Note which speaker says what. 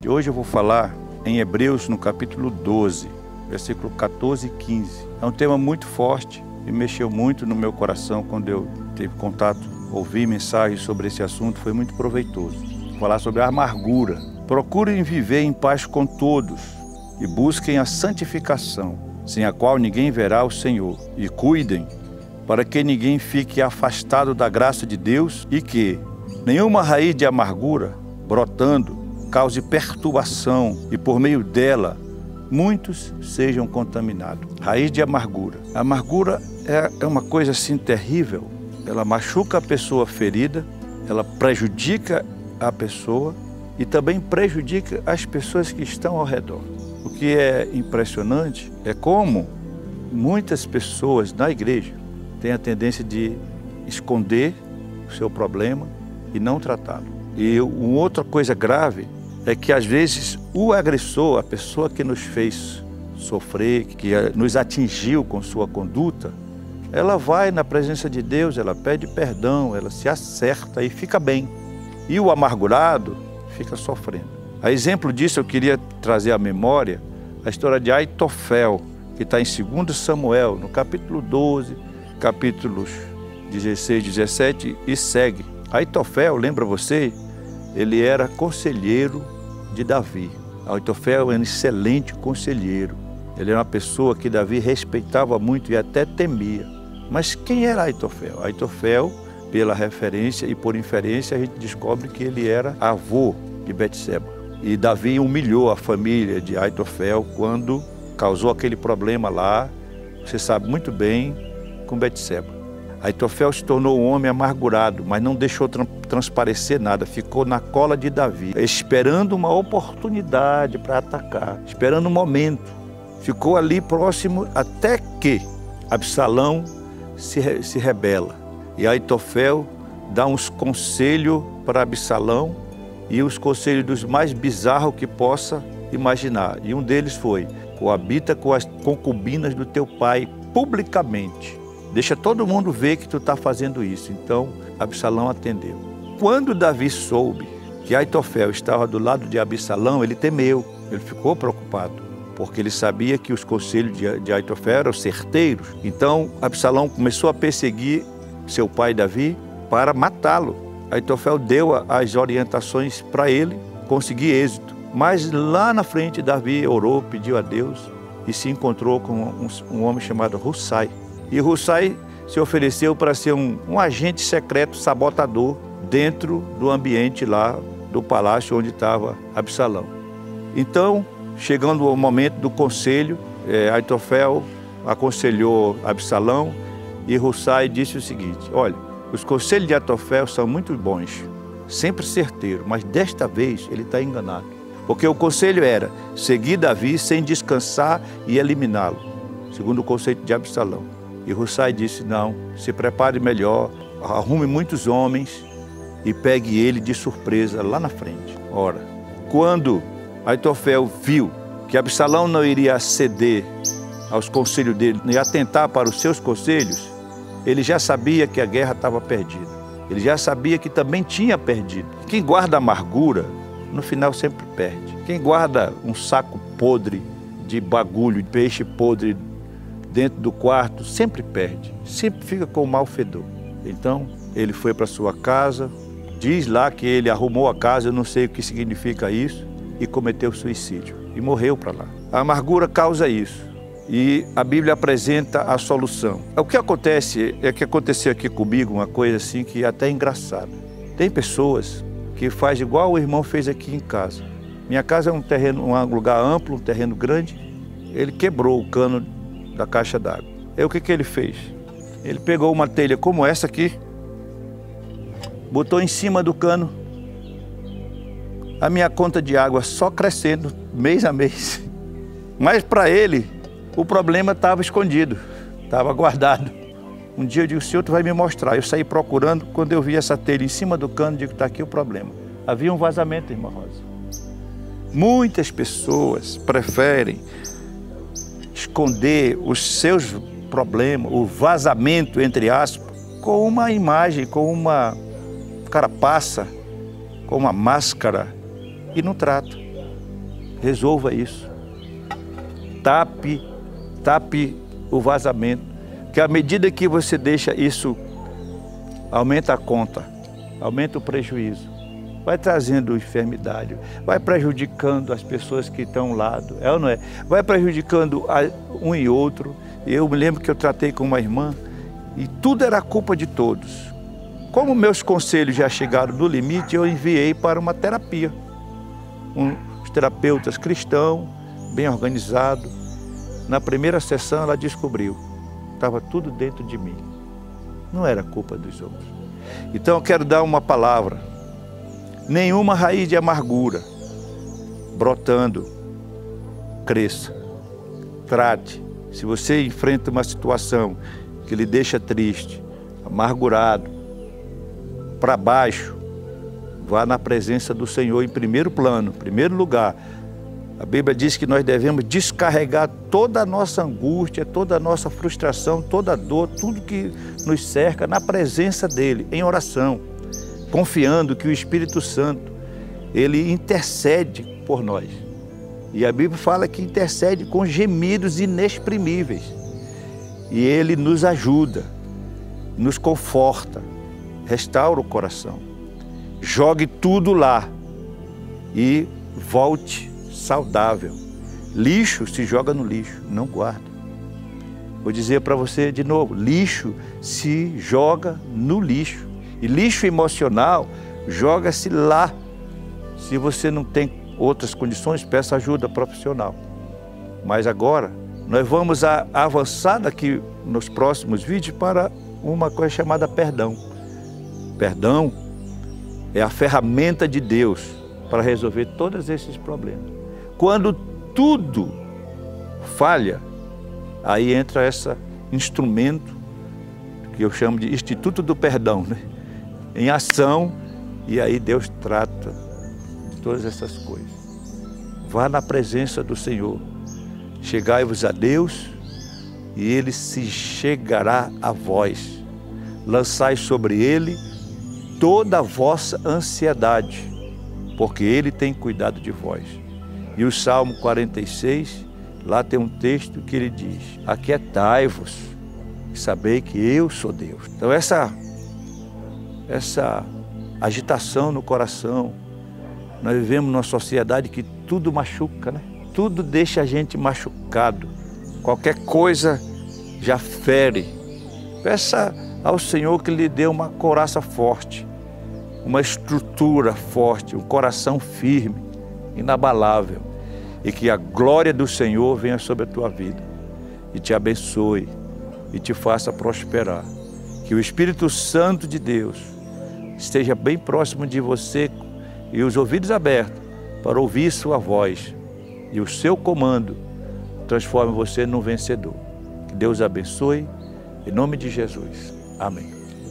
Speaker 1: E hoje eu vou falar em Hebreus, no capítulo 12, versículo 14 e 15. É um tema muito forte e mexeu muito no meu coração quando eu tive contato, ouvi mensagens sobre esse assunto, foi muito proveitoso. Vou falar sobre a amargura. Procurem viver em paz com todos e busquem a santificação, sem a qual ninguém verá o Senhor. E cuidem para que ninguém fique afastado da graça de Deus e que nenhuma raiz de amargura brotando cause perturbação e por meio dela muitos sejam contaminados. Raiz de amargura. A amargura é uma coisa assim terrível. Ela machuca a pessoa ferida, ela prejudica a pessoa e também prejudica as pessoas que estão ao redor. O que é impressionante é como muitas pessoas na igreja têm a tendência de esconder o seu problema e não tratá-lo. E uma outra coisa grave é que às vezes o agressor, a pessoa que nos fez sofrer, que nos atingiu com sua conduta, ela vai na presença de Deus, ela pede perdão, ela se acerta e fica bem. E o amargurado fica sofrendo. A exemplo disso eu queria trazer à memória a história de Aitofel, que está em 2 Samuel, no capítulo 12, capítulos 16, 17 e segue. Aitofel, lembra você? Ele era conselheiro de Davi. Aitofel é um excelente conselheiro. Ele era uma pessoa que Davi respeitava muito e até temia. Mas quem era Aitofel? Aitofel, pela referência e por inferência, a gente descobre que ele era avô de Betseba. E Davi humilhou a família de Aitofel quando causou aquele problema lá, você sabe muito bem, com Betseba. Aitofel se tornou um homem amargurado, mas não deixou transparecer nada, ficou na cola de Davi, esperando uma oportunidade para atacar, esperando um momento. Ficou ali próximo até que Absalão se rebela. E Aitofel dá uns conselhos para Absalão, e os conselhos dos mais bizarros que possa imaginar. E um deles foi: coabita com as concubinas do teu pai publicamente. Deixa todo mundo ver que tu está fazendo isso. Então, Absalão atendeu. Quando Davi soube que Aitofel estava do lado de Absalão, ele temeu, ele ficou preocupado, porque ele sabia que os conselhos de Aitofel eram certeiros. Então, Absalão começou a perseguir seu pai Davi para matá-lo. Aitofel deu as orientações para ele conseguir êxito. Mas lá na frente, Davi orou, pediu a Deus e se encontrou com um homem chamado Hussai. E Hussai se ofereceu para ser um agente secreto sabotador dentro do ambiente lá do palácio onde estava Absalão. Então, chegando o momento do conselho, Aitofel aconselhou Absalão e Hussai disse o seguinte: olha, os conselhos de Aitofel são muito bons, sempre certeiros, mas desta vez ele está enganado. Porque o conselho era seguir Davi sem descansar e eliminá-lo, segundo o conceito de Absalão. E Hussai disse: não, se prepare melhor, arrume muitos homens e pegue ele de surpresa lá na frente. Ora, quando Aitofel viu que Absalão não iria ceder aos conselhos dele e atentar para os seus conselhos, ele já sabia que a guerra estava perdida. Ele já sabia que também tinha perdido. Quem guarda amargura, no final sempre perde. Quem guarda um saco podre de bagulho, de peixe podre dentro do quarto, sempre perde. Sempre fica com o mau fedor. Então, ele foi para sua casa, diz lá que ele arrumou a casa, eu não sei o que significa isso, e cometeu suicídio. E morreu para lá. A amargura causa isso. E a Bíblia apresenta a solução. O que acontece é que aconteceu aqui comigo uma coisa assim que é até engraçada. Tem pessoas que faz igual o irmão fez aqui em casa. Minha casa é um terreno, um lugar amplo, um terreno grande. Ele quebrou o cano da caixa d'água. Aí o que ele fez? Ele pegou uma telha como essa aqui, botou em cima do cano. A minha conta de água só crescendo mês a mês. Mas para ele, o problema estava escondido, estava guardado. Um dia eu disse: o senhor vai me mostrar. Eu saí procurando, quando eu vi essa telha em cima do cano, digo: está aqui o problema. Havia um vazamento, irmã Rosa. Muitas pessoas preferem esconder os seus problemas, o vazamento, entre aspas, com uma imagem, com uma carapaça, com uma máscara, e não trata. Resolva isso. Tape o vazamento. Porque à medida que você deixa isso, aumenta a conta, aumenta o prejuízo. Vai trazendo enfermidade, vai prejudicando as pessoas que estão ao lado, é ou não é? Vai prejudicando um e outro. Eu me lembro que eu tratei com uma irmã e tudo era culpa de todos. Como meus conselhos já chegaram no limite, eu enviei para uma terapia. Os terapeutas cristãos, bem organizados. Na primeira sessão ela descobriu, estava tudo dentro de mim. Não era culpa dos outros. Então eu quero dar uma palavra. Nenhuma raiz de amargura brotando, cresça. Trate. Se você enfrenta uma situação que lhe deixa triste, amargurado, para baixo, vá na presença do Senhor em primeiro plano, em primeiro lugar. A Bíblia diz que nós devemos descarregar toda a nossa angústia, toda a nossa frustração, toda a dor, tudo que nos cerca na presença dEle, em oração, confiando que o Espírito Santo, Ele intercede por nós. E a Bíblia fala que intercede com gemidos inexprimíveis. E Ele nos ajuda, nos conforta, restaura o coração. Jogue tudo lá e volte saudável. Lixo se joga no lixo, não guarda. Vou dizer para você de novo, lixo se joga no lixo. E lixo emocional joga-se lá. Se você não tem outras condições, peça ajuda profissional. Mas agora, nós vamos avançar daqui nos próximos vídeos para uma coisa chamada perdão. Perdão é a ferramenta de Deus para resolver todos esses problemas. Quando tudo falha, aí entra esse instrumento que eu chamo de Instituto do Perdão, né? Em ação, e aí Deus trata de todas essas coisas. Vá na presença do Senhor, chegai-vos a Deus e Ele se chegará a vós. Lançai sobre Ele toda a vossa ansiedade, porque Ele tem cuidado de vós. E o Salmo 46, lá tem um texto que ele diz, aquietai-vos e sabei que eu sou Deus. Então essa agitação no coração, nós vivemos numa sociedade que tudo machuca, né? Tudo deixa a gente machucado. Qualquer coisa já fere. Peça ao Senhor que lhe dê uma couraça forte, uma estrutura forte, um coração firme, inabalável, e que a glória do Senhor venha sobre a tua vida e te abençoe e te faça prosperar. Que o Espírito Santo de Deus esteja bem próximo de você e os ouvidos abertos para ouvir sua voz e o seu comando transforme você num vencedor. Que Deus abençoe, em nome de Jesus. Amém.